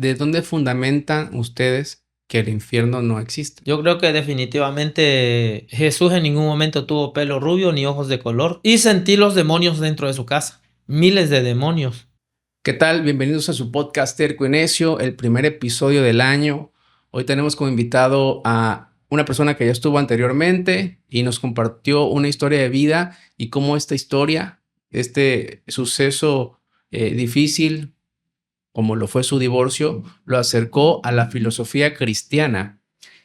¿de dónde fundamentan ustedes que el infierno no existe? Yo creo que definitivamente Jesús en ningún momento tuvo pelo rubio ni ojos de color. Y sentí los demonios dentro de su casa. Miles de demonios. ¿Qué tal? Bienvenidos a su podcast Terco y Necio, el primer episodio del año. Hoy tenemos como invitado a una persona que ya estuvo anteriormente y nos compartió una historia de vida y cómo esta historia, este suceso difícil, como lo fue su divorcio, lo acercó a la filosofía cristiana.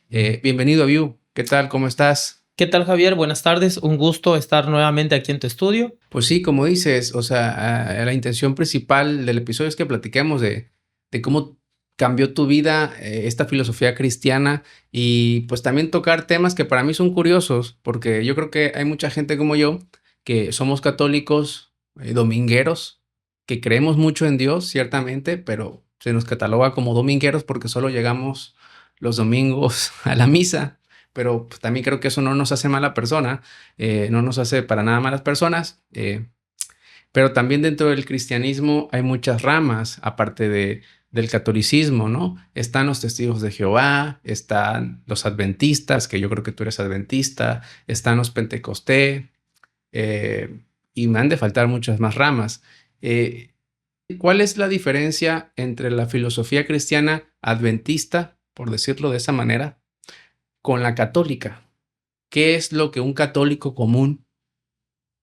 Bienvenido, Abiu. ¿Qué tal? ¿Cómo estás? ¿Qué tal, Javier? Buenas tardes. Un gusto estar nuevamente aquí en tu estudio. Pues sí, como dices, o sea, la intención principal del episodio es que platiquemos de cómo cambió tu vida esta filosofía cristiana y pues también tocar temas que para mí son curiosos, porque yo creo que hay mucha gente como yo que somos católicos domingueros, que creemos mucho en Dios, ciertamente, pero se nos cataloga como domingueros porque solo llegamos los domingos a la misa. Pero pues, también creo que eso no nos hace mala persona, no nos hace para nada malas personas, pero también dentro del cristianismo hay muchas ramas, aparte del catolicismo, ¿no? Están los testigos de Jehová, están los adventistas, que yo creo que tú eres adventista, están los pentecostés, y me han de faltar muchas más ramas. ¿Cuál es la diferencia entre la filosofía cristiana adventista, por decirlo de esa manera, con la católica? ¿Qué es lo que un católico común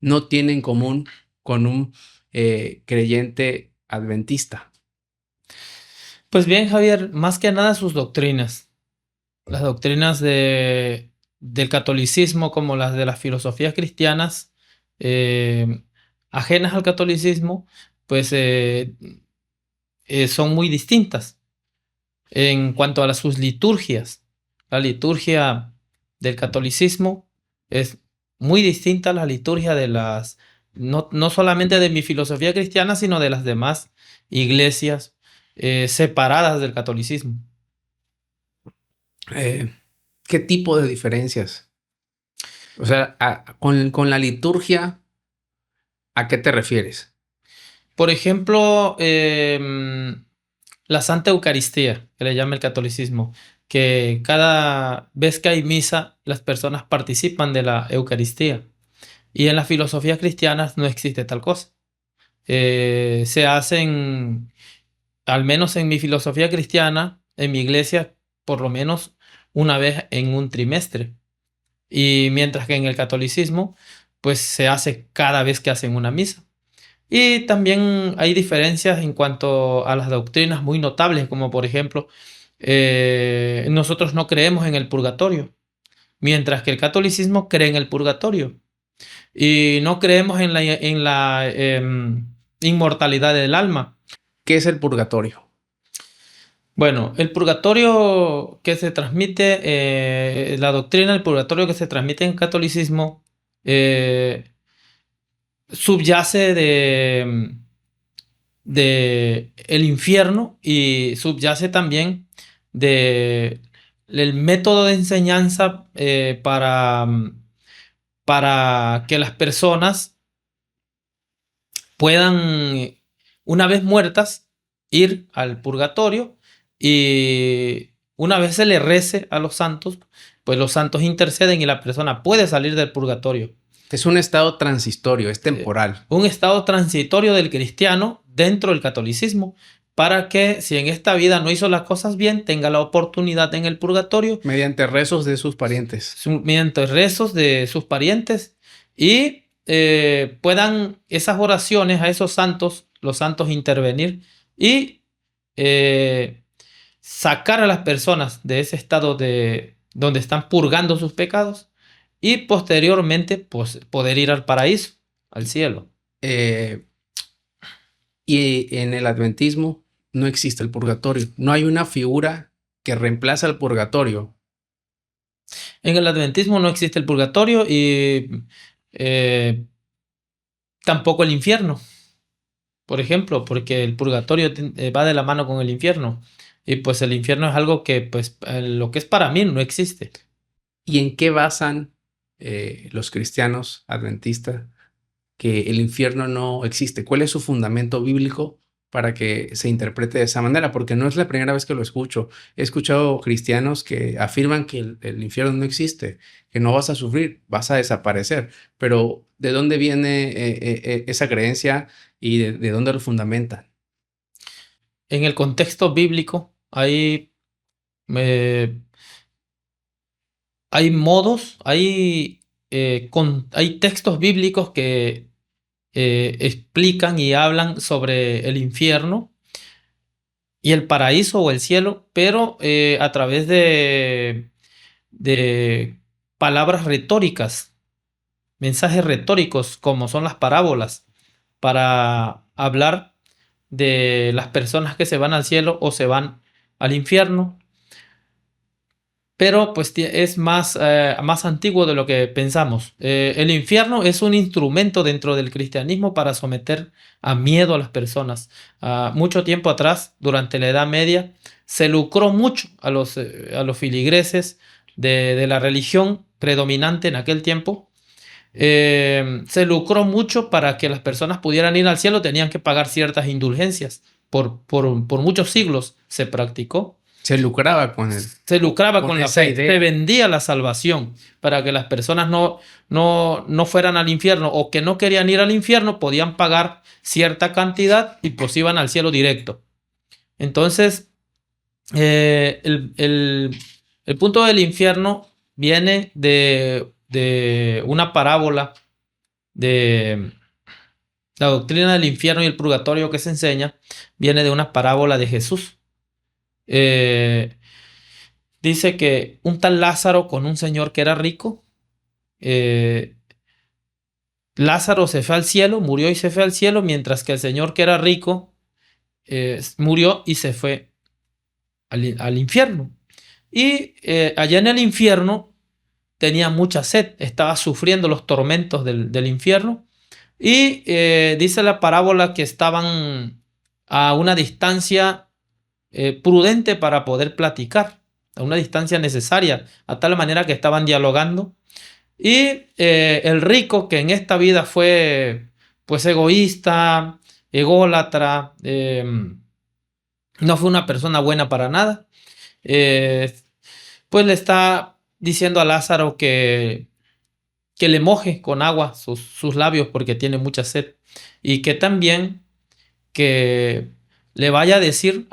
no tiene en común con un creyente adventista? Pues bien, Javier, más que nada sus doctrinas. Las doctrinas del catolicismo como las de las filosofías cristianas ajenas al catolicismo, pues son muy distintas en cuanto a sus liturgias. La liturgia del catolicismo es muy distinta a la liturgia de no solamente de mi filosofía cristiana, sino de las demás iglesias separadas del catolicismo. ¿Qué tipo de diferencias? O sea, con la liturgia, ¿a qué te refieres? Por ejemplo, la Santa Eucaristía, que le llama el catolicismo, que cada vez que hay misa, las personas participan de la Eucaristía. Y en las filosofías cristianas no existe tal cosa. Se hacen, al menos en mi filosofía cristiana, en mi iglesia, por lo menos una vez en un trimestre. Y mientras que en el catolicismo, pues se hace cada vez que hacen una misa. Y también hay diferencias en cuanto a las doctrinas muy notables, como por ejemplo, nosotros no creemos en el purgatorio, mientras que el catolicismo cree en el purgatorio. Y no creemos en la inmortalidad del alma. ¿Qué es el purgatorio? Bueno, el purgatorio que se transmite, la doctrina del purgatorio que se transmite en el catolicismo, subyace de el infierno y subyace también de el método de enseñanza para que las personas puedan, una vez muertas, ir al purgatorio, y una vez se le rece a los santos, pues los santos interceden y la persona puede salir del purgatorio. Es un estado transitorio, es temporal. Un estado transitorio del cristiano dentro del catolicismo, para que si en esta vida no hizo las cosas bien, tenga la oportunidad en el purgatorio, Mediante rezos de sus parientes. mediante rezos de sus parientes, y puedan esas oraciones a esos santos, los santos intervenir y sacar a las personas de ese estado de donde están purgando sus pecados, y posteriormente pues, poder ir al paraíso, al cielo. Y en el adventismo no existe el purgatorio. No hay una figura que reemplaza al purgatorio. En el adventismo no existe el purgatorio y tampoco el infierno, por ejemplo, porque el purgatorio va de la mano con el infierno. Y pues el infierno es algo que, pues, lo que es para mí no existe. ¿Y en qué basan los cristianos adventistas que el infierno no existe? ¿Cuál es su fundamento bíblico para que se interprete de esa manera, porque no es la primera vez que lo escucho. He escuchado cristianos que afirman que el infierno no existe, que no vas a sufrir, vas a desaparecer. Pero ¿de dónde viene esa creencia y de dónde lo fundamentan? En el contexto bíblico eh, hay modos, hay textos bíblicos que explican y hablan sobre el infierno y el paraíso o el cielo, pero a través de palabras retóricas, mensajes retóricos, como son las parábolas, para hablar de las personas que se van al cielo o se van al infierno. Pero pues es más antiguo de lo que pensamos. El infierno es un instrumento dentro del cristianismo para someter a miedo a las personas. Mucho tiempo atrás, durante la Edad Media, se lucró mucho a los filigreses de la religión predominante en aquel tiempo. Se lucró mucho para que las personas pudieran ir al cielo, tenían que pagar ciertas indulgencias. Por muchos siglos se practicó. Se lucraba con Se lucraba con con la esa fe, idea. se vendía la salvación para que las personas no fueran al infierno, o que no querían ir al infierno, podían pagar cierta cantidad y pues iban al cielo directo. Entonces, el punto del infierno viene de una parábola de la doctrina del infierno y el purgatorio que se enseña, viene de una parábola de Jesús. Dice que un tal Lázaro con un señor que era rico, eh, Lázaro se fue al cielo, murió y se fue al cielo, mientras que el señor que era rico murió y se fue al infierno. Y allá en el infierno tenía mucha sed, estaba sufriendo los tormentos del infierno. Y dice la parábola que estaban a una distancia prudente para poder platicar, a una distancia necesaria, a tal manera que estaban dialogando. Y el rico, que en esta vida fue pues egoísta, ególatra, no fue una persona buena para nada, eh, pues le está diciendo a Lázaro que le moje con agua sus labios porque tiene mucha sed, y que también que le vaya a decir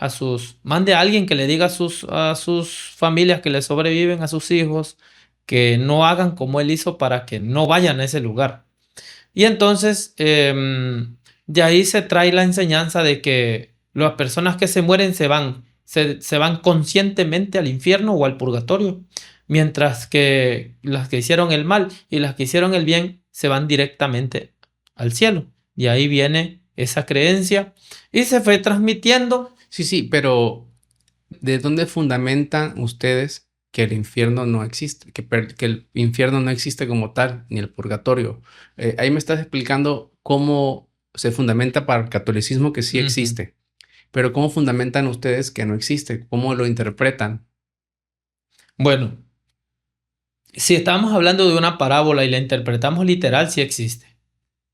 mande a alguien que le diga a sus familias que le sobreviven, a sus hijos, que no hagan como él hizo para que no vayan a ese lugar. Y entonces de ahí se trae la enseñanza de que las personas que se mueren se van conscientemente al infierno o al purgatorio, mientras que las que hicieron el mal y las que hicieron el bien se van directamente al cielo. Y ahí viene esa creencia y se fue transmitiendo. Sí, pero ¿de dónde fundamentan ustedes que el infierno no existe? Que el infierno no existe como tal, ni el purgatorio. Ahí me estás explicando cómo se fundamenta para el catolicismo que sí existe. Pero ¿cómo fundamentan ustedes que no existe? ¿Cómo lo interpretan? Bueno, si estamos hablando de una parábola y la interpretamos literal, sí existe.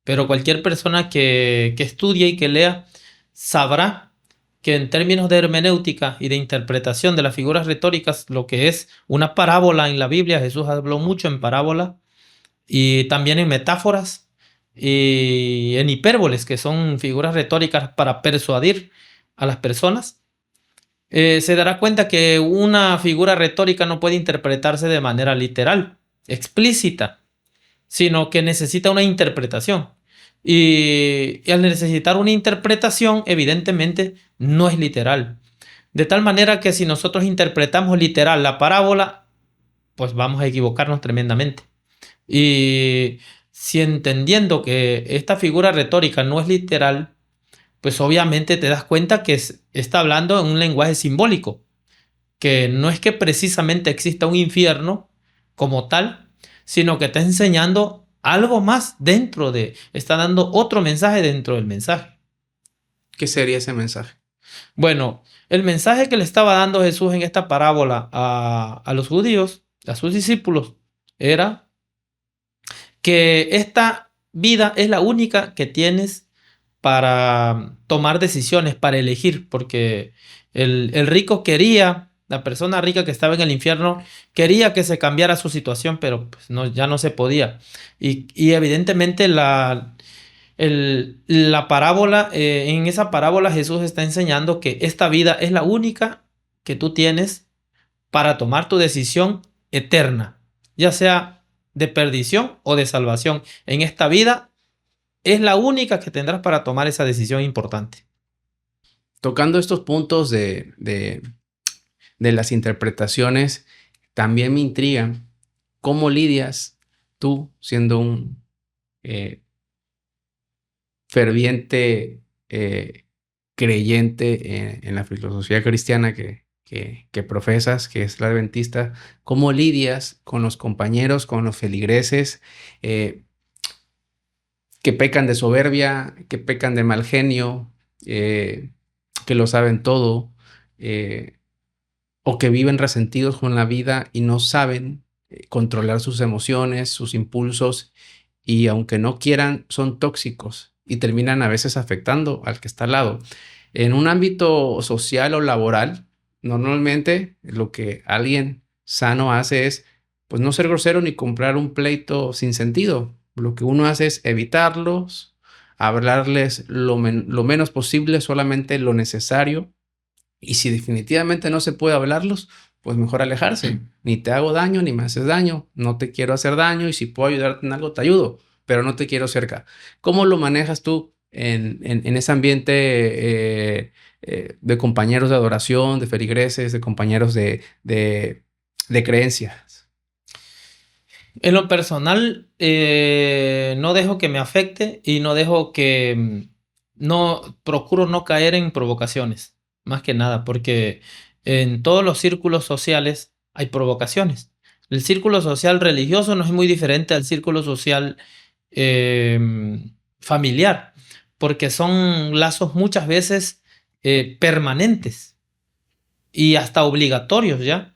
Pero cualquier persona que estudie y que lea sabrá que en términos de hermenéutica y de interpretación de las figuras retóricas, lo que es una parábola en la Biblia, Jesús habló mucho en parábola y también en metáforas y en hipérboles, que son figuras retóricas para persuadir a las personas. Se dará cuenta que una figura retórica no puede interpretarse de manera literal, explícita, sino que necesita una interpretación. Y al necesitar una interpretación, evidentemente no es literal. De tal manera que si nosotros interpretamos literal la parábola, pues vamos a equivocarnos tremendamente. Y si entendiendo que esta figura retórica no es literal, pues obviamente te das cuenta que está hablando en un lenguaje simbólico, que no es que precisamente exista un infierno como tal, sino que está enseñando algo más está dando otro mensaje dentro del mensaje. ¿Qué sería ese mensaje? Bueno, el mensaje que le estaba dando Jesús en esta parábola a los judíos, a sus discípulos, era que esta vida es la única que tienes para tomar decisiones, para elegir, porque el rico quería, la persona rica que estaba en el infierno, quería que se cambiara su situación, pero pues no, ya no se podía. Y evidentemente la parábola, en esa parábola Jesús está enseñando que esta vida es la única que tú tienes para tomar tu decisión eterna, ya sea de perdición o de salvación. En esta vida es la única que tendrás para tomar esa decisión importante. Tocando estos puntos de las interpretaciones, también me intriga cómo lidias tú, siendo un ferviente creyente en la filosofía cristiana que profesas, que es la adventista, cómo lidias con los compañeros, con los feligreses que pecan de soberbia, que pecan de mal genio, que lo saben todo, o que viven resentidos con la vida y no saben controlar sus emociones, sus impulsos, y aunque no quieran, son tóxicos y terminan a veces afectando al que está al lado. En un ámbito social o laboral, normalmente lo que alguien sano hace es, pues, no ser grosero ni comprar un pleito sin sentido. Lo que uno hace es evitarlos, hablarles lo menos posible, solamente lo necesario. Y si definitivamente no se puede hablarlos, pues mejor alejarse. Ni te hago daño, ni me haces daño. No te quiero hacer daño y si puedo ayudarte en algo, te ayudo, pero no te quiero cerca. ¿Cómo lo manejas tú en ese ambiente de compañeros de adoración, de feligreses, de compañeros de creencias? En lo personal, no dejo que me afecte y no dejo que no procuro no caer en provocaciones, más que nada, porque en todos los círculos sociales hay provocaciones. El círculo social religioso no es muy diferente al círculo social familiar, porque son lazos muchas veces permanentes y hasta obligatorios ya,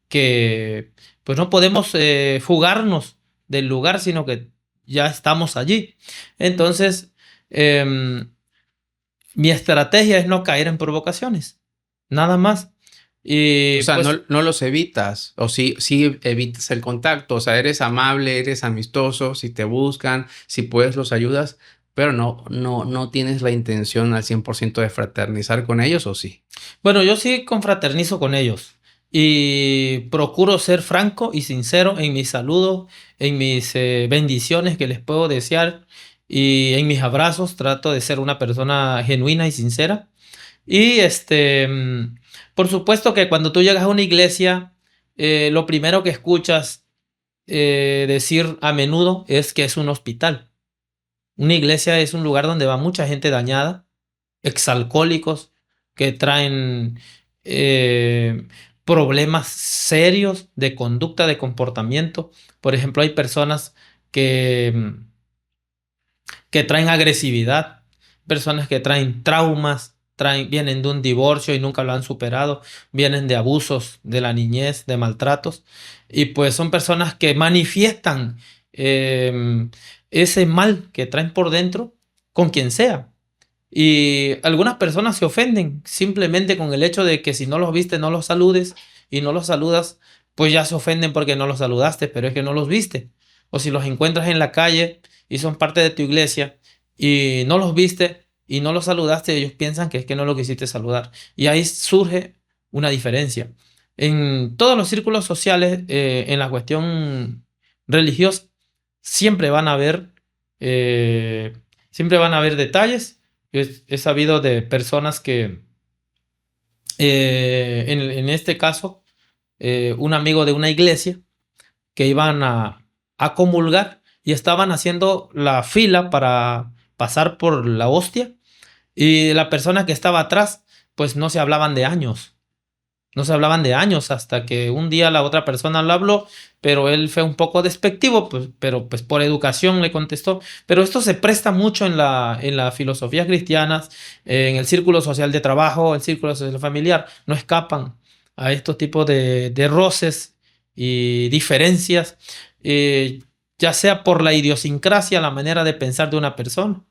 que pues no podemos fugarnos del lugar, sino que ya estamos allí. Entonces, mi estrategia es no caer en provocaciones, nada más. Y O sea, pues, no los evitas, o sí evitas el contacto, o sea, eres amable, eres amistoso, si te buscan, si puedes los ayudas, pero no tienes la intención al 100% de fraternizar con ellos, ¿o sí? bueno, yo sí confraternizo con ellos y procuro ser franco y sincero en mis saludos, en mis bendiciones que les puedo desear y en mis abrazos. Trato de ser una persona genuina y sincera. Y por supuesto que cuando tú llegas a una iglesia, lo primero que escuchas decir a menudo es que es un hospital. Una iglesia es un lugar donde va mucha gente dañada, exalcohólicos que traen eh, problemas serios de conducta, de comportamiento. Por ejemplo, hay personas que traen agresividad, personas que traen traumas, vienen de un divorcio y nunca lo han superado, vienen de abusos de la niñez, de maltratos, y pues son personas que manifiestan ese mal que traen por dentro con quien sea. Y algunas personas se ofenden simplemente con el hecho de que si no los viste, no los saludes, y no los saludas, pues ya se ofenden porque no los saludaste, pero es que no los viste. O si los encuentras en la calle y son parte de tu iglesia y no los viste y no los saludaste, ellos piensan que es que no lo quisiste saludar. Y ahí surge una diferencia. En todos los círculos sociales, en la cuestión religiosa, siempre van a haber, siempre van a haber detalles. He sabido de personas que, en este caso, un amigo de una iglesia que iban a comulgar y estaban haciendo la fila para pasar por la hostia, y la persona que estaba atrás, pues no se hablaban de años. No se hablaban de años hasta que un día la otra persona le habló, pero él fue un poco despectivo, pues, pero pues por educación le contestó. Pero esto se presta mucho en la filosofía cristiana, en el círculo social de trabajo, el círculo social familiar. No escapan a estos tipos de roces y diferencias, ya sea por la idiosincrasia, la manera de pensar de una persona.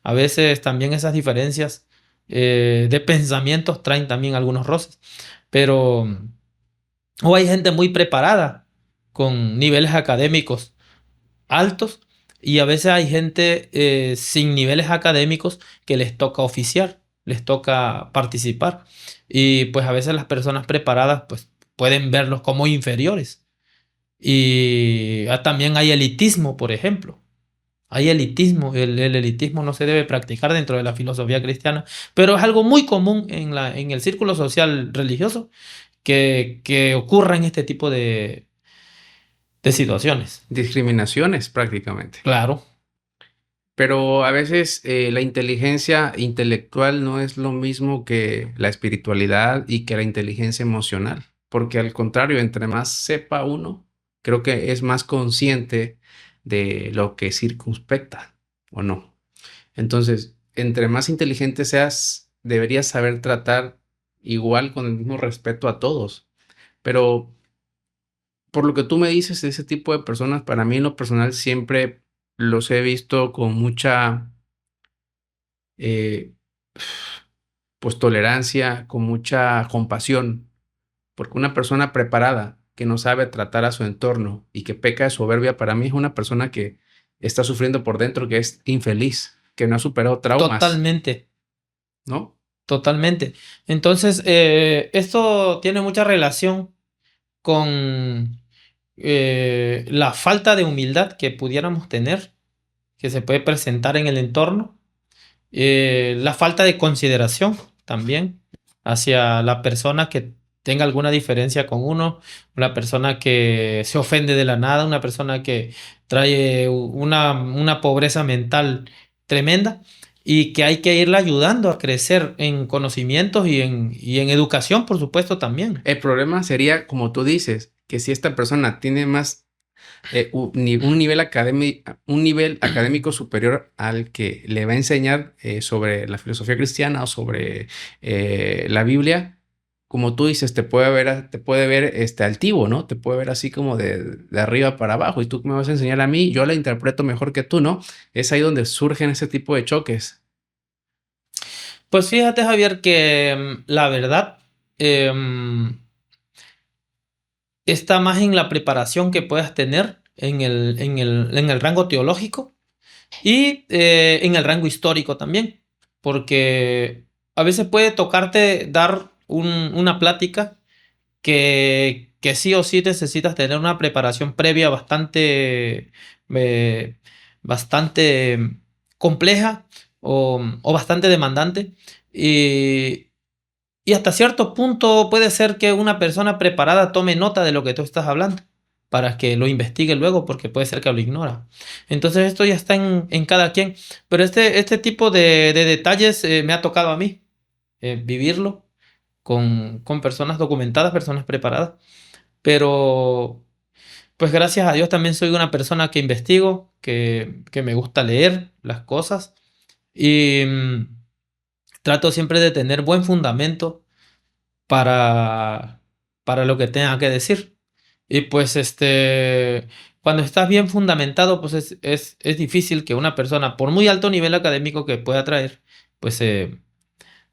A veces también esas diferencias de pensamientos traen también algunos roces. Pero o hay gente muy preparada con niveles académicos altos y a veces hay gente sin niveles académicos que les toca oficiar, les toca participar. Y pues a veces las personas preparadas pues pueden verlos como inferiores. Y también hay elitismo, por ejemplo. Hay elitismo, el elitismo no se debe practicar dentro de la filosofía cristiana, pero es algo muy común en el círculo social religioso que ocurra en este tipo de situaciones. Discriminaciones prácticamente. Claro, Pero a veces la inteligencia intelectual no es lo mismo que la espiritualidad y que la inteligencia emocional, porque al contrario, entre más sepa uno, creo que es más consciente de lo que circunspecta o no. Entonces, entre más inteligente seas, deberías saber tratar igual con el mismo respeto a todos. Pero por lo que tú me dices, ese tipo de personas, para mí en lo personal siempre los he visto con mucha eh, pues tolerancia, con mucha compasión, porque una persona preparada que no sabe tratar a su entorno y que peca de soberbia, para mí es una persona que está sufriendo por dentro, que es infeliz, que no ha superado traumas, totalmente, ¿no? totalmente. Entonces, esto tiene mucha relación con la falta de humildad que pudiéramos tener, que se puede presentar en el entorno, la falta de consideración también hacia la persona que tenga alguna diferencia con uno, una persona que se ofende de la nada, una persona que trae una pobreza mental tremenda y que hay que irla ayudando a crecer en conocimientos y en educación, por supuesto, también. El problema sería, como tú dices, que si esta persona tiene más un nivel un nivel académico superior al que le va a enseñar sobre la filosofía cristiana o sobre la Biblia, como tú dices, te puede ver altivo, ¿no? Te puede ver así como de arriba para abajo y tú me vas a enseñar a mí, yo la interpreto mejor que tú, ¿no? Es ahí donde surgen ese tipo de choques. Pues fíjate, Javier, que la verdad está más en la preparación que puedas tener en el rango teológico y en el rango histórico también, porque a veces puede tocarte dar una plática que sí o sí necesitas tener una preparación previa eh, bastante compleja o bastante demandante. Y hasta cierto punto puede ser que una persona preparada tome nota de lo que tú estás hablando para que lo investigue luego, porque puede ser que lo ignora. Entonces esto ya está en cada quien. Pero este tipo de detalles me ha tocado a mí vivirlo con personas documentadas, personas preparadas. Pero pues gracias a Dios también soy una persona que investigo, que me gusta leer las cosas y trato siempre de tener buen fundamento para, para lo que tenga que decir. Y pues cuando estás bien fundamentado, pues es difícil que una persona, por muy alto nivel académico que pueda traer, pues se,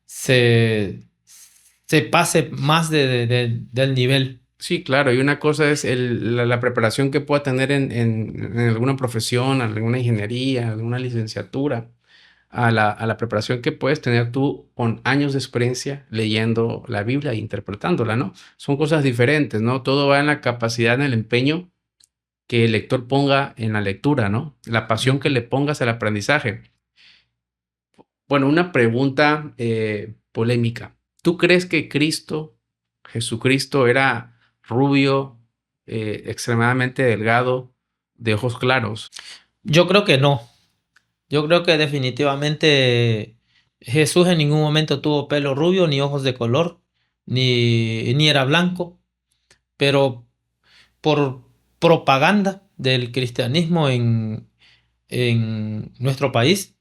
se pase más del nivel. Sí, claro, y una cosa es la preparación que pueda tener en alguna profesión, alguna ingeniería, alguna licenciatura, a la preparación que puedes tener tú con años de experiencia leyendo la Biblia e interpretándola, ¿no? Son cosas diferentes, ¿no? Todo va en la capacidad, en el empeño que el lector ponga en la lectura, ¿no? La pasión que le pongas al aprendizaje. Bueno, una pregunta polémica. ¿Tú crees que Jesucristo, era rubio, extremadamente delgado, de ojos claros? Yo creo que no. Yo creo que definitivamente Jesús en ningún momento tuvo pelo rubio, ni ojos de color, ni era blanco, pero por propaganda del cristianismo en nuestro país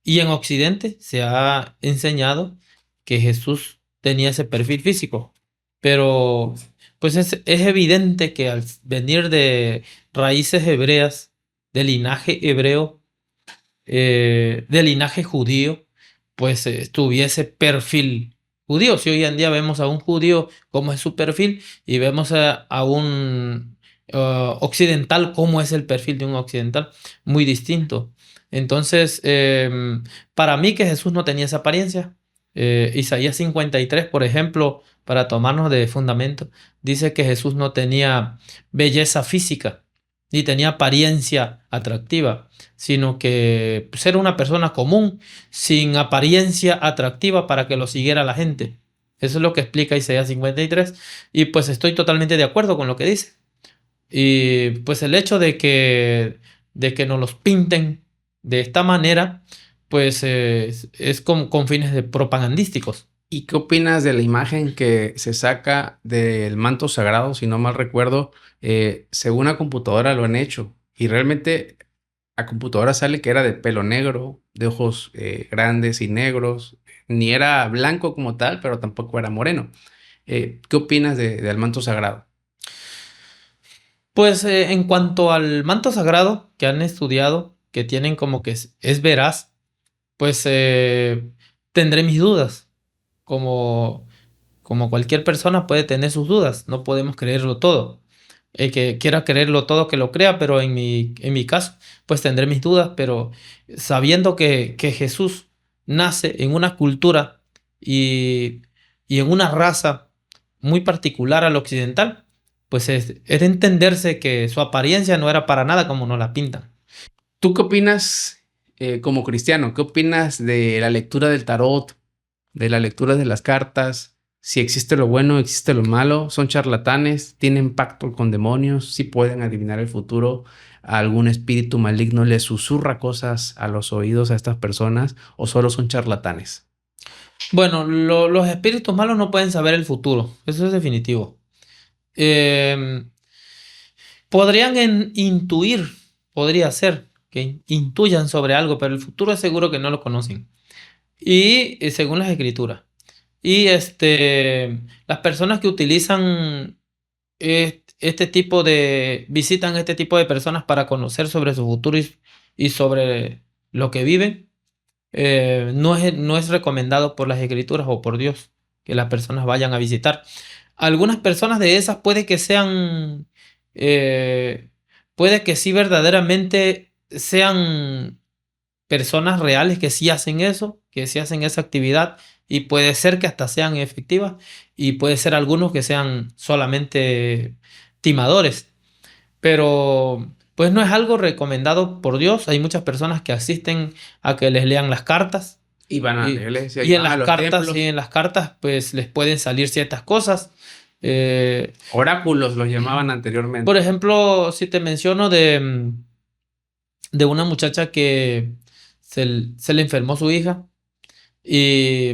y en Occidente se ha enseñado que Jesús tenía ese perfil físico. Pero pues es evidente que al venir de raíces hebreas, de linaje hebreo, de linaje judío, pues tuviese perfil judío. Si hoy en día vemos a un judío cómo es su perfil y vemos a un occidental cómo es el perfil de un occidental, muy distinto. Entonces, para mí que Jesús no tenía esa apariencia. Isaías 53, por ejemplo, para tomarnos de fundamento, dice que Jesús no tenía belleza física ni tenía apariencia atractiva, sino que pues, era una persona común, sin apariencia atractiva para que lo siguiera la gente. Eso es lo que explica Isaías 53 y pues estoy totalmente de acuerdo con lo que dice. Y pues el hecho de que nos los pinten de esta manera, pues es con fines propagandísticos. ¿Y qué opinas de la imagen que se saca del manto sagrado? Si no mal recuerdo, según la computadora lo han hecho. Y realmente a computadora sale que era de pelo negro, de ojos grandes y negros. Ni era blanco como tal, pero tampoco era moreno. ¿Qué opinas del manto sagrado? Pues en cuanto al manto sagrado que han estudiado, que tienen como que es veraz, pues tendré mis dudas. Como, como cualquier persona puede tener sus dudas, no podemos creerlo todo. El que quiera creerlo todo, que lo crea, pero en mi caso, pues tendré mis dudas, pero sabiendo que Jesús nace en una cultura y, y en una raza muy particular al occidental, pues es de entenderse que su apariencia no era para nada como nos la pintan. ¿Tú qué opinas como cristiano? ¿Qué opinas de la lectura del tarot, de la lectura de las cartas? Si existe lo bueno, existe lo malo, son charlatanes, tienen pacto con demonios, si pueden adivinar el futuro, algún espíritu maligno les susurra cosas a los oídos a estas personas o solo son charlatanes. Bueno, los espíritus malos no pueden saber el futuro, eso es definitivo. Em, Podrían intuir, podría ser que intuyan sobre algo, pero el futuro es seguro que no lo conocen. Y según las escrituras. Y las personas que utilizan visitan este tipo de personas para conocer sobre su futuro y sobre lo que viven, no es recomendado por las escrituras o por Dios que las personas vayan a visitar. Algunas personas de esas eh, puede que sí verdaderamente sean personas reales que sí hacen eso, que sí hacen esa actividad y puede ser que hasta sean efectivas y puede ser algunos que sean solamente timadores, pero pues no es algo recomendado por Dios. Hay muchas personas que asisten a que les lean las cartas Y van a la y, iglesia y y en van a las los cartas y templos. en las cartas pues les pueden salir ciertas cosas. Eh, Oráculos los llamaban anteriormente. por ejemplo, si te menciono de una muchacha que se le enfermó su hija y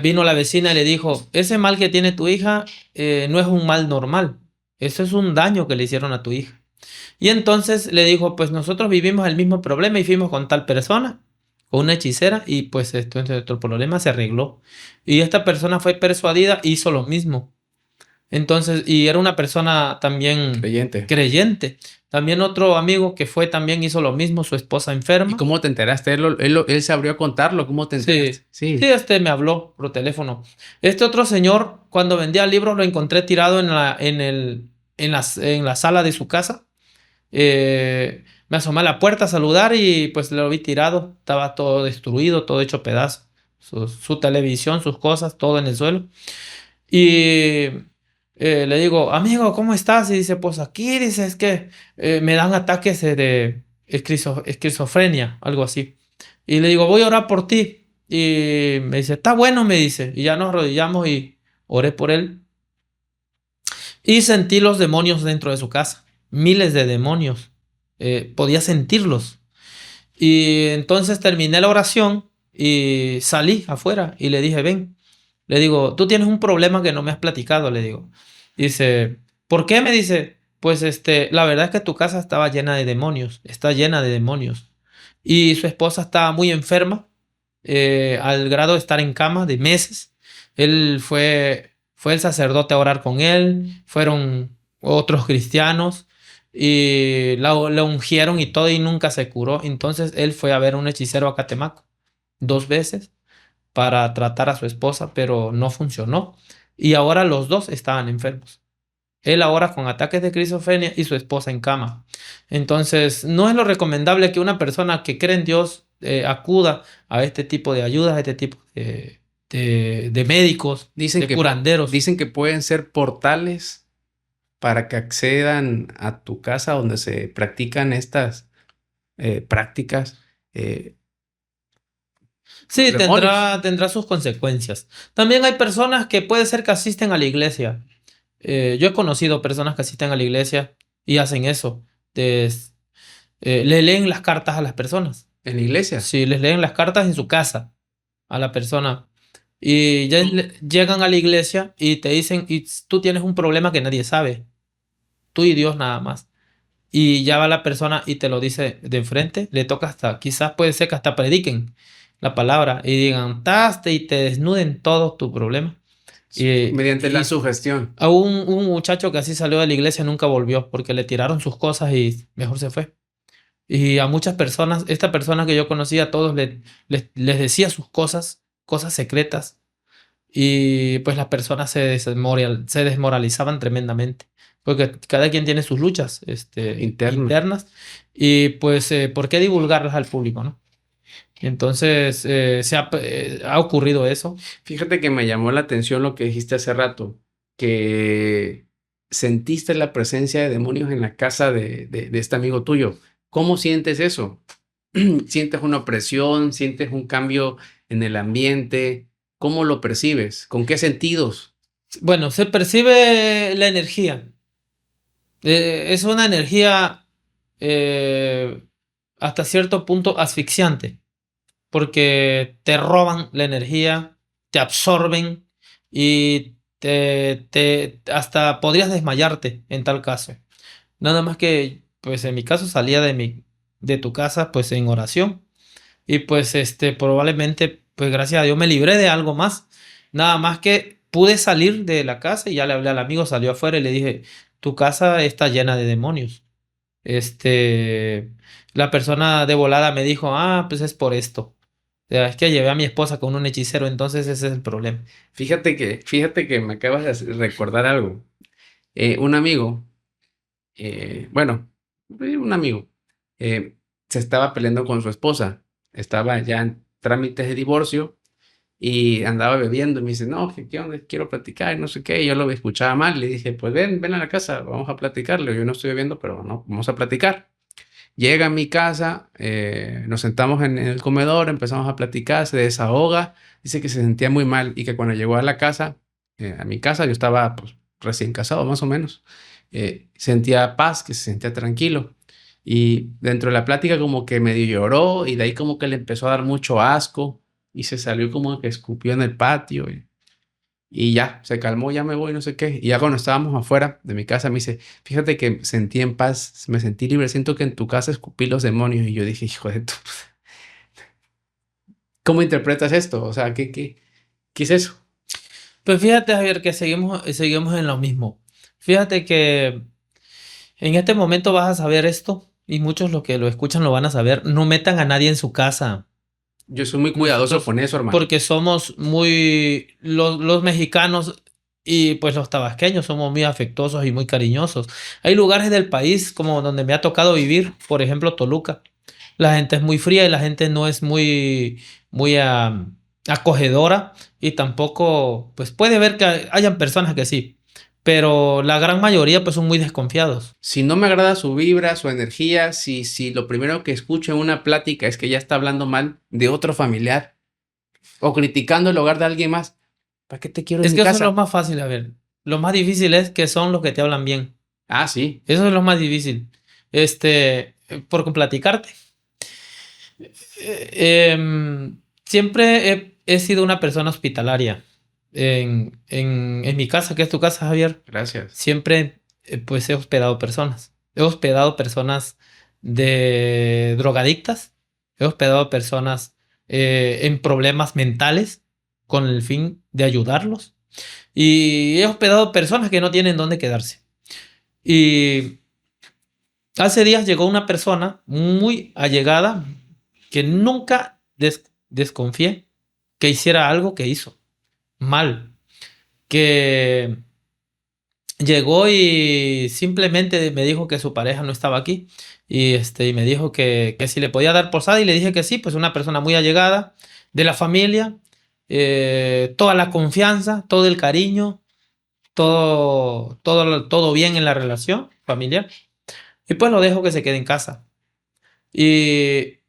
vino la vecina y le dijo, ese mal que tiene tu hija no es un mal normal, eso es un daño que le hicieron a tu hija. Y entonces le dijo, pues nosotros vivimos el mismo problema y fuimos con tal persona, con una hechicera, y pues nuestro problema se arregló. Y esta persona fue persuadida, hizo lo mismo. Entonces, y era una persona también Creyente. creyente. También otro amigo que fue también hizo lo mismo, su esposa ¿Y enferma. cómo te enteraste? Él se abrió a contarlo. ¿Cómo te enteraste? Sí, sí, Sí. me habló por teléfono. Este otro señor, cuando vendía libros, lo encontré tirado en la sala de su casa. Me asomé a la puerta a saludar y pues lo vi tirado. Estaba todo destruido, todo hecho pedazos. Su televisión, sus cosas, todo en el suelo. Y le digo, amigo, ¿cómo estás? Y dice, pues aquí, dice, es que me dan ataques de esquizofrenia, algo así. Y le digo, voy a orar por ti. Y me dice, está bueno, me dice. Y ya nos arrodillamos y oré por él. Y sentí los demonios dentro de su casa. Miles de demonios. Podía sentirlos. Y entonces terminé la oración y salí afuera y le dije, ven. Le digo, tú tienes un problema que no me has platicado, le digo. Dice, ¿por qué? Me dice, pues la verdad es que tu casa estaba llena de demonios, está llena de demonios. Y su esposa estaba muy enferma, al grado de estar en cama de meses. Él fue el sacerdote a orar con él, fueron otros cristianos y la ungieron y todo y nunca se curó. Entonces él fue a ver a un hechicero a Catemaco 2 veces para tratar a su esposa, pero no funcionó. Y ahora los dos estaban enfermos. Él ahora con ataques de esquizofrenia y su esposa en cama. Entonces, no es lo recomendable que una persona que cree en Dios acuda a este tipo de ayudas, a este tipo de médicos, Dicen de que, curanderos. dicen que pueden ser portales para que accedan a tu casa donde se practican estas prácticas, Sí, los demonios. tendrá sus consecuencias. También hay personas que puede ser que asisten a la iglesia. Yo he conocido personas que asisten a la iglesia y hacen eso. Les, le leen las cartas a las personas. En la iglesia. Sí, les leen las cartas en su casa a la persona. Y ya llegan a la iglesia y te dicen, y tú tienes un problema que nadie sabe. Tú y Dios nada más. Y ya va la persona y te lo dice de enfrente. Le toca hasta, quizás puede ser que hasta prediquen la palabra y digan, taste y te desnuden todo tu problema. Mediante la Y sugestión. a un muchacho que así salió de la iglesia nunca volvió porque le tiraron sus cosas y mejor se fue. Y a muchas personas, esta persona que yo conocía, a todos les decía sus cosas, cosas secretas, y pues las personas se desmoralizaban tremendamente, porque cada quien tiene sus luchas Interno. internas, y pues, ¿por qué divulgarlas al público, no? Entonces, ha ocurrido eso. Fíjate que me llamó la atención lo que dijiste hace rato, que sentiste la presencia de demonios en la casa de este amigo tuyo. ¿Cómo sientes eso? ¿Sientes una opresión? ¿Sientes un cambio en el ambiente? ¿Cómo lo percibes? ¿Con qué sentidos? Bueno, se percibe la energía. Es una energía eh, hasta cierto punto asfixiante, porque te roban la energía, te absorben y hasta podrías desmayarte en tal caso. Nada más que, pues en mi caso salía de tu casa, pues en oración y pues probablemente, pues gracias a Dios me libré de algo más. Nada más que pude salir de la casa y ya le hablé al amigo, salió afuera y le dije, tu casa está llena de demonios. Este, la persona de volada me dijo, ah, pues es por esto. O sea, es que llevé a mi esposa con un hechicero, entonces ese es el problema. Fíjate que me acabas de recordar algo. Un amigo, bueno, un amigo, eh, se estaba peleando con su esposa. Estaba ya en trámites de divorcio y andaba bebiendo y me dice, no, ¿qué onda? Quiero platicar y no sé qué. Y yo lo escuchaba mal. Le dije, pues ven a la casa, vamos a platicarlo. Yo no estoy bebiendo, pero no, vamos a platicar. Llega a mi casa, nos sentamos en el comedor, empezamos a platicar, se desahoga, dice que se sentía muy mal y que cuando llegó a la casa, a mi casa, yo estaba pues, recién casado más o menos, sentía paz, que se sentía tranquilo. Y dentro de la plática como que medio lloró y de ahí como que le empezó a dar mucho asco y se salió como que escupió en el patio. Y ya, se calmó, ya me voy, no sé qué. Y ya cuando estábamos afuera de mi casa, me dice, fíjate que sentí en paz, me sentí libre, siento que en tu casa escupí los demonios. Y yo dije, hijo de tu... ¿Cómo interpretas esto? O sea, ¿qué es eso? Pues fíjate, Javier, que seguimos en lo mismo. Fíjate que en este momento vas a saber esto, y muchos los que lo escuchan lo van a saber. No metan a nadie en su casa. Yo soy muy cuidadoso Nosotros, con eso, hermano. porque somos los mexicanos y pues los tabasqueños somos muy afectuosos y muy cariñosos. Hay lugares del país como donde me ha tocado vivir, por ejemplo, Toluca. La gente es muy fría y la gente no es muy acogedora, y tampoco, pues puede ver que hayan personas que sí, pero la gran mayoría pues son muy desconfiados. Si no me agrada su vibra, su energía, si lo primero que escucho en una plática es que ya está hablando mal de otro familiar o criticando el hogar de alguien más, ¿para qué te quiero en Es mi que eso es lo casa? más fácil, a ver. Lo más difícil es que son los que te hablan bien. Ah, sí. Eso es lo más difícil. Por platicarte. Siempre he sido una persona hospitalaria. En mi casa, que es tu casa, Javier, Gracias. siempre pues he hospedado personas. He hospedado personas de drogadictas. He hospedado personas en problemas mentales con el fin de ayudarlos. Y he hospedado personas que no tienen dónde quedarse. Y Hace días llegó una persona muy allegada que nunca desconfié que hiciera algo que hizo mal. Que llegó y simplemente me dijo que su pareja no estaba aquí. Y me dijo que si le podía dar posada y le dije que sí, pues una persona muy allegada de la familia, toda la confianza, todo el cariño, todo bien en la relación familiar. Y pues lo dejo que se quede en casa. Y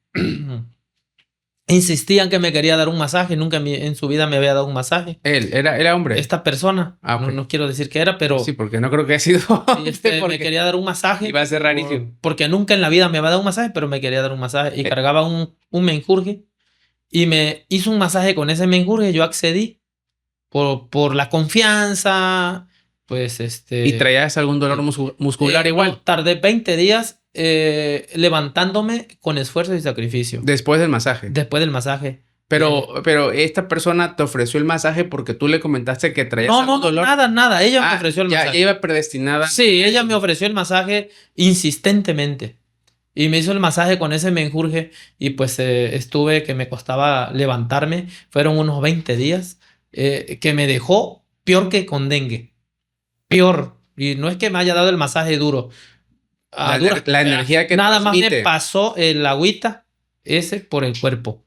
insistían que me quería dar un masaje. Nunca en su vida me había dado un masaje. Él, era hombre. Esta persona, Ah, ok. no quiero decir que era, pero Sí, porque no creo que haya sido me porque quería dar un masaje. iba a ser rarísimo. Porque nunca en la vida me había dado un masaje, pero me quería dar un masaje. Y cargaba un menjurje. Y me hizo un masaje con ese menjurje. Yo accedí por la confianza. Pues ¿Y traías algún dolor muscular igual? No, tardé 20 días levantándome con esfuerzo y sacrificio. Después del masaje. Después del masaje. Pero esta persona te ofreció el masaje porque tú le comentaste que traías algún dolor. Nada. Ella me ofreció el masaje. Ya iba predestinada. Sí, ella me ofreció el masaje insistentemente. Y me hizo el masaje con ese menjurje. Y pues estuve que me costaba levantarme. Fueron unos 20 días que me dejó peor que con dengue. Peor. Y no es que me haya dado el masaje duro. La energía que nada transmite. más me pasó el agüita ese por el cuerpo.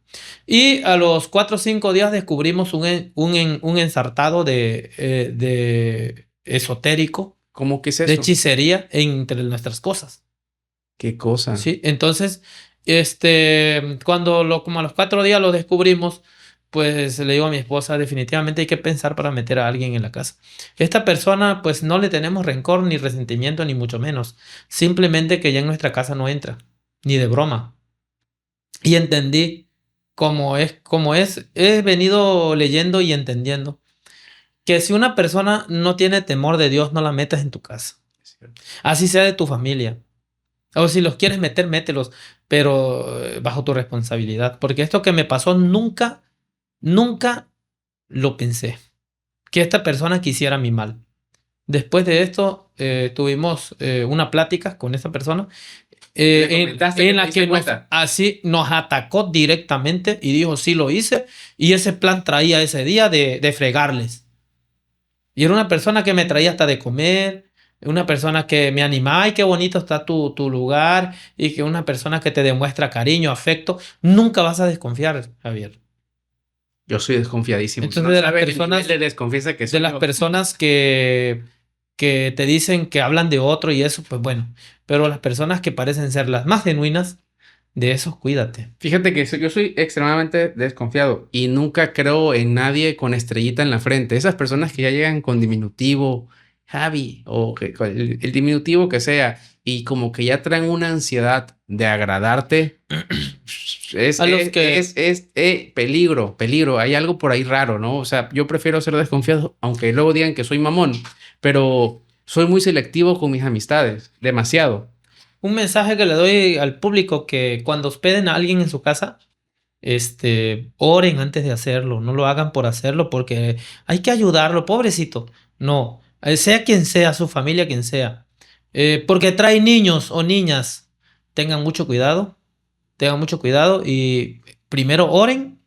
Y a los 4 o 5 días descubrimos un ensartado de esotérico. ¿Cómo que es eso? De hechicería entre nuestras cosas. ¿Qué cosa? Sí, entonces, como a los 4 días lo descubrimos, pues le digo a mi esposa, definitivamente hay que pensar para meter a alguien en la casa. Esta persona, pues no le tenemos rencor, ni resentimiento, ni mucho menos. Simplemente que ya en nuestra casa no entra, ni de broma. Y entendí cómo es. He venido leyendo y entendiendo que si una persona no tiene temor de Dios, no la metas en tu casa. Así sea de tu familia. O si los quieres meter, mételos, pero bajo tu responsabilidad. Porque esto que me pasó nunca lo pensé. Que esta persona quisiera mi mal. Después de esto, tuvimos una plática con esta persona en la que nos atacó directamente y dijo, sí lo hice. Y ese plan traía ese día de fregarles. Y era una persona que me traía hasta de comer, una persona que me animaba, y qué bonito está tu lugar, y que una persona que te demuestra cariño, afecto. Nunca vas a desconfiar, Javier. Yo soy desconfiadísimo. Entonces, de las personas que te dicen que hablan de otro y eso, pues bueno. Pero las personas que parecen ser las más genuinas, de esos cuídate. Fíjate que yo soy extremadamente desconfiado y nunca creo en nadie con estrellita en la frente. Esas personas que ya llegan con diminutivo, Javi, o el diminutivo que sea, y como que ya traen una ansiedad de agradarte, es peligro. Hay algo por ahí raro, ¿no? O sea, yo prefiero ser desconfiado, aunque luego digan que soy mamón, pero soy muy selectivo con mis amistades, demasiado. Un mensaje que le doy al público, que cuando hospeden a alguien en su casa, oren antes de hacerlo, no lo hagan por hacerlo, porque hay que ayudarlo, pobrecito. No, sea quien sea, su familia, quien sea. Porque trae niños o niñas, tengan mucho cuidado y primero oren.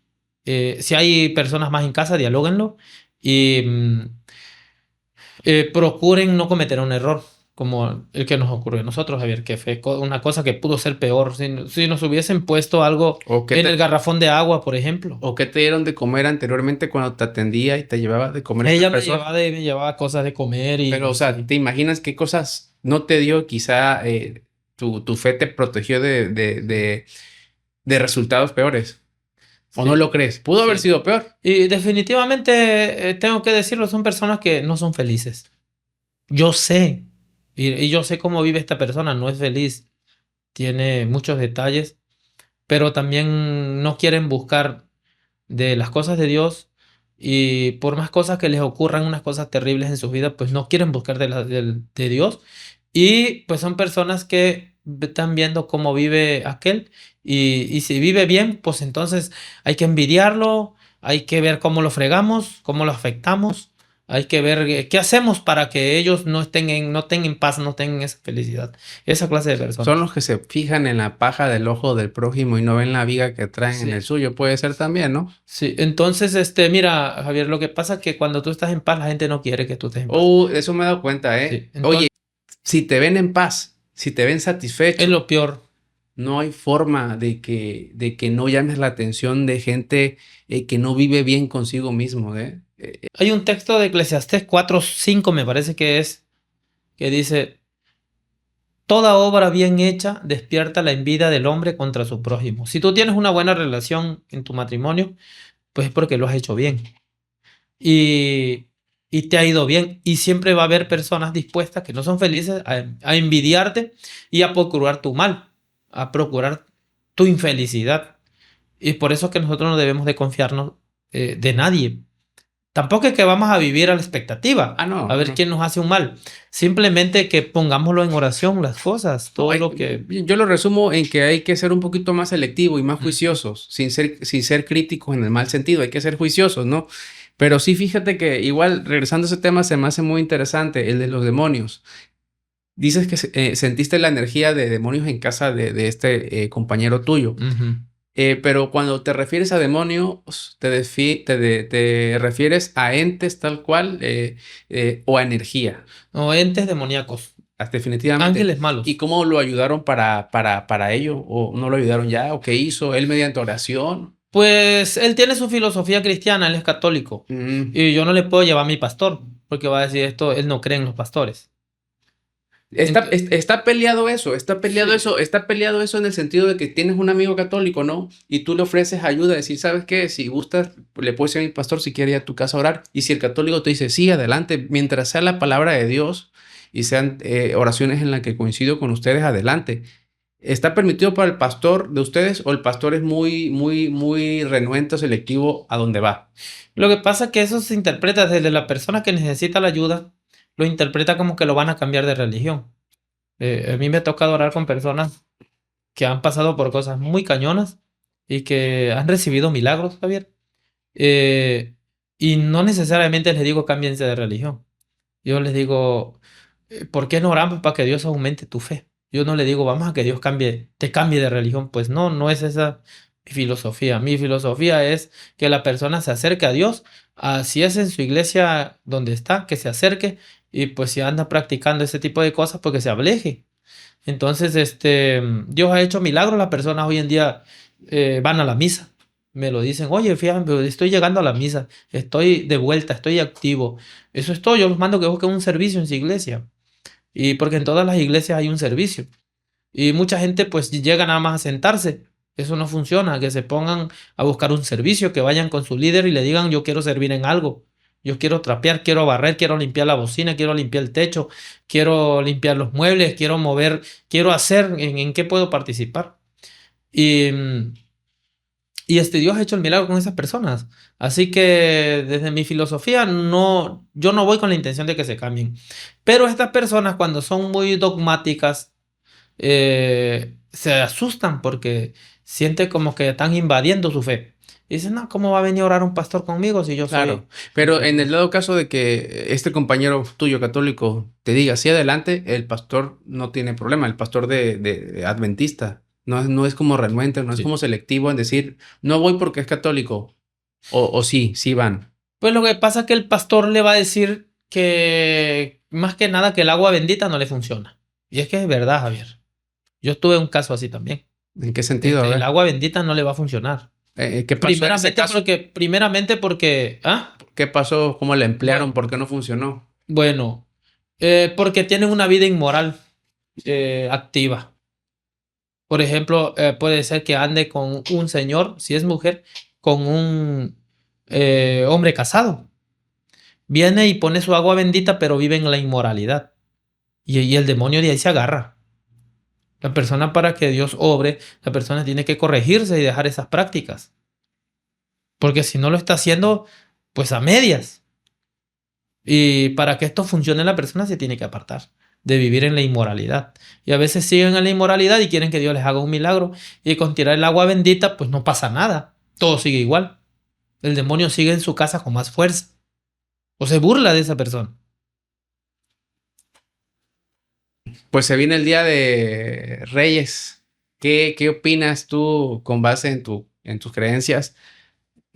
Si hay personas más en casa, dialóguenlo y procuren no cometer un error como el que nos ocurrió a nosotros, Javier, que fue una cosa que pudo ser peor. Si nos hubiesen puesto algo en el garrafón de agua, por ejemplo. ¿O qué te dieron de comer anteriormente cuando te atendía y te llevaba de comer? Ella me llevaba cosas de comer. Pero, o sea, ¿te imaginas qué cosas no te dio? Quizá tu fe te protegió de resultados peores. ¿O no lo crees? Pudo haber sido peor. Y definitivamente, tengo que decirlo, son personas que no son felices. Yo sé. Y yo sé cómo vive esta persona. No es feliz. Tiene muchos detalles. Pero también no quieren buscar de las cosas de Dios. Y por más cosas que les ocurran, unas cosas terribles en su vida, pues no quieren buscar de Dios. Y pues son personas que están viendo cómo vive aquel. Y si vive bien, pues entonces hay que envidiarlo. Hay que ver cómo lo fregamos, cómo lo afectamos. Hay que ver qué hacemos para que ellos no estén en paz, no tengan esa felicidad. Esa clase de Son personas. los que se fijan en la paja del ojo del prójimo y no ven la viga que traen en el Sí, suyo. Puede ser también, ¿no? sí. Entonces, mira, Javier, lo que pasa es que cuando tú estás en paz, la gente no quiere que tú estés en paz. Eso me he dado cuenta, ¿eh? Sí, Oye, entonces si te ven en paz, si te ven es satisfecho, lo peor. no hay forma de que no llames la atención de gente que no vive bien consigo mismo, ¿eh? Hay un texto de Eclesiastés 4:5, me parece que es, que dice, toda obra bien hecha despierta la envidia del hombre contra su prójimo. Si tú tienes una buena relación en tu matrimonio, pues es porque lo has hecho bien. Y, y te ha ido bien. Y siempre va a haber personas dispuestas que no son felices a envidiarte y a procurar tu mal, a procurar tu infelicidad. Y por eso es que nosotros no debemos de confiarnos de nadie. Tampoco es que vamos a vivir a la expectativa, Ah, no, a ver no. quién nos hace un mal. Simplemente que pongámoslo en oración las cosas, No, todo lo que... yo lo resumo en que hay que ser un poquito más selectivo y más juiciosos, sin ser críticos en el mal sentido, hay que ser juiciosos, ¿no? Pero sí, fíjate que igual, regresando a ese tema, se me hace muy interesante, el de los demonios. Dices que sentiste la energía de demonios en casa de este compañero tuyo. Ujú. Pero cuando te refieres a demonios, te refieres a entes tal cual o a energía. O entes demoníacos, Definitivamente. ángeles ¿Y malos. cómo lo ayudaron para ello? ¿O no lo ayudaron ya? ¿O qué hizo? ¿Él mediante oración? Pues él tiene su filosofía cristiana, él es católico. Mm. Y yo no le puedo llevar a mi pastor, porque va a decir esto, él no cree en los pastores. Está peleado eso, Sí. está peleado eso en el sentido de que tienes un amigo católico, ¿no? Y tú le ofreces ayuda, decir, ¿sabes qué? Si gustas, le puedes decir a mi pastor si quiere ir a tu casa a orar. Y si el católico te dice, sí, adelante, mientras sea la palabra de Dios y sean oraciones en las que coincido con ustedes, adelante. ¿Está permitido para el pastor de ustedes o el pastor es muy, muy, muy renuente o selectivo a dónde va? Lo que pasa es que eso se interpreta desde la persona que necesita la ayuda, lo interpreta como que lo van a cambiar de religión. A mí me ha tocado orar con personas que han pasado por cosas muy cañonas y que han recibido milagros, Javier. Eh, y no necesariamente les digo cámbiense de religión. Yo les digo, ¿por qué no oramos para que Dios aumente tu fe? Yo no le digo, vamos a que Dios te cambie de religión. Pues no, no es esa mi filosofía. Mi filosofía es que la persona se acerque a Dios, si es en su iglesia donde está, que se acerque y pues si anda practicando ese tipo de cosas, pues que se aleje. Entonces, Dios ha hecho milagros. Las personas hoy en día van a la misa. Me lo dicen, oye, fíjate, estoy llegando a la misa, estoy de vuelta, estoy activo. Eso es todo. Yo los mando que busquen un servicio en su iglesia. Y porque en todas las iglesias hay un servicio. Y mucha gente pues llega nada más a sentarse. Eso no funciona. Que se pongan a buscar un servicio, que vayan con su líder y le digan, yo quiero servir en algo. Yo quiero trapear, quiero barrer, quiero limpiar la bocina, quiero limpiar el techo, quiero limpiar los muebles, quiero mover, quiero hacer en qué puedo participar. Y, Dios ha hecho el milagro con esas personas. Así que desde mi filosofía no, yo no voy con la intención de que se cambien. Pero estas personas cuando son muy dogmáticas se asustan porque sienten como que están invadiendo su fe. Y dicen, no, ¿cómo va a venir a orar un pastor conmigo si yo Claro, soy... pero en el dado caso de que este compañero tuyo católico te diga sí adelante, el pastor no tiene problema, el pastor de adventista no es como renuente, no es Sí. como selectivo en decir no voy porque es católico o sí, sí van. Pues lo que pasa es que el pastor le va a decir que más que nada que el agua bendita no le funciona. Y es que es verdad, Javier. Yo tuve un caso así también. ¿En qué sentido? A El ver, agua bendita no le va a funcionar. ¿qué pasó en ese caso? ¿Qué pasó? ¿Cómo la emplearon? Bueno, ¿Por qué no funcionó? bueno, porque tienen una vida inmoral activa. Por ejemplo, puede ser que ande con un señor, si es mujer, con un hombre casado. Viene y pone su agua bendita, pero vive en la inmoralidad. Y el demonio de ahí se agarra. La persona para que Dios obre, la persona tiene que corregirse y dejar esas prácticas. Porque si no lo está haciendo, pues a medias. Y para que esto funcione, la persona se tiene que apartar de vivir en la inmoralidad. Y a veces siguen en la inmoralidad y quieren que Dios les haga un milagro. Y con tirar el agua bendita, pues no pasa nada. Todo sigue igual. El demonio sigue en su casa con más fuerza. o se burla de esa persona. Pues se viene el Día de Reyes. ¿Qué opinas tú con base en tus creencias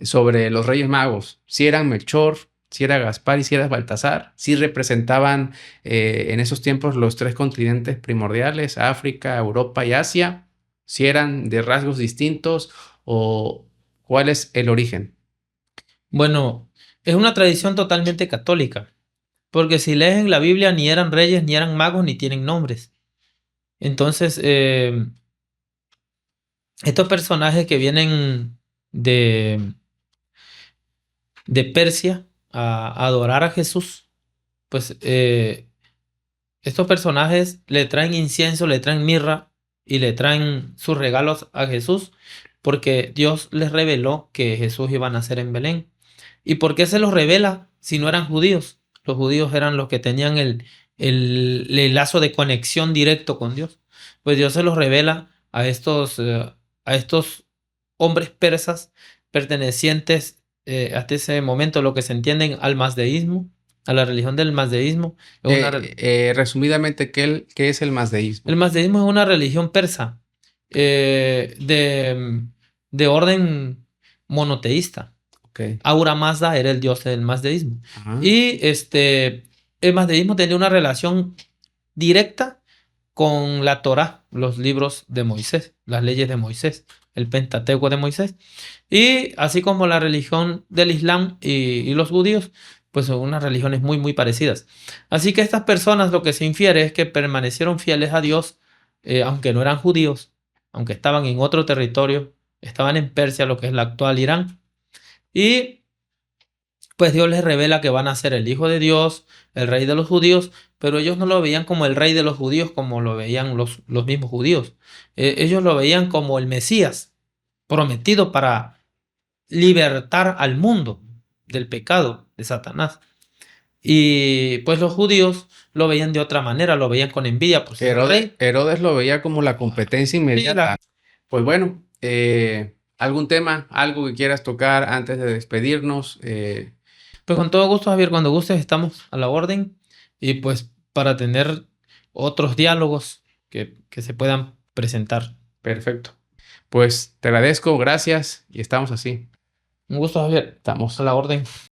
sobre los Reyes Magos? Si eran Melchor, si era Gaspar y si era Baltasar, si representaban en esos tiempos los tres continentes primordiales, África, Europa y Asia, si eran de rasgos distintos o cuál es el origen. Bueno, es una tradición totalmente católica, porque si lees en la Biblia ni eran reyes, ni eran magos, ni tienen nombres. Entonces, estos personajes que vienen de, de Persia a adorar a Jesús, pues estos personajes le traen incienso, le traen mirra y le traen sus regalos a Jesús porque Dios les reveló que Jesús iba a nacer en Belén. ¿Y por qué se los revela si no eran judíos? Los judíos eran los que tenían el lazo de conexión directo con Dios. Pues Dios se los revela a estos hombres persas pertenecientes hasta ese momento, lo que se entienden al mazdeísmo, a la religión del mazdeísmo. Es una, Resumidamente, ¿qué es el el mazdeísmo? mazdeísmo es una religión persa eh, de, de orden monoteísta. Ok. Ahura Mazda era el dios del mazdeísmo. Ajá. Y el mazdeísmo tenía una relación directa con la Torá, los libros de Moisés, las leyes de Moisés, el Pentateuco de Moisés. Y así como la religión del Islam y los judíos, pues son unas religiones muy, muy parecidas. Así que estas personas lo que se infiere es que permanecieron fieles a Dios, aunque no eran judíos, aunque estaban en otro territorio, estaban en Persia, lo que es la actual Irán. Y pues Dios les revela que van a ser el Hijo de Dios, el Rey de los judíos, pero ellos no lo veían como el Rey de los judíos como lo veían los mismos judíos. Ellos lo veían como el Mesías, prometido para libertar al mundo del pecado de Satanás. Y pues los judíos lo veían de otra manera, lo veían con envidia por ser el rey. Herodes lo veía como la competencia Sí, inmediata. Pues bueno, ¿algún tema, algo que quieras tocar antes de despedirnos? Pues con todo gusto, Javier, cuando gustes estamos a la orden y pues para tener otros diálogos que se puedan presentar. Perfecto. Pues te agradezco, gracias y estamos así. Un gusto, Javier, a Estamos. la orden.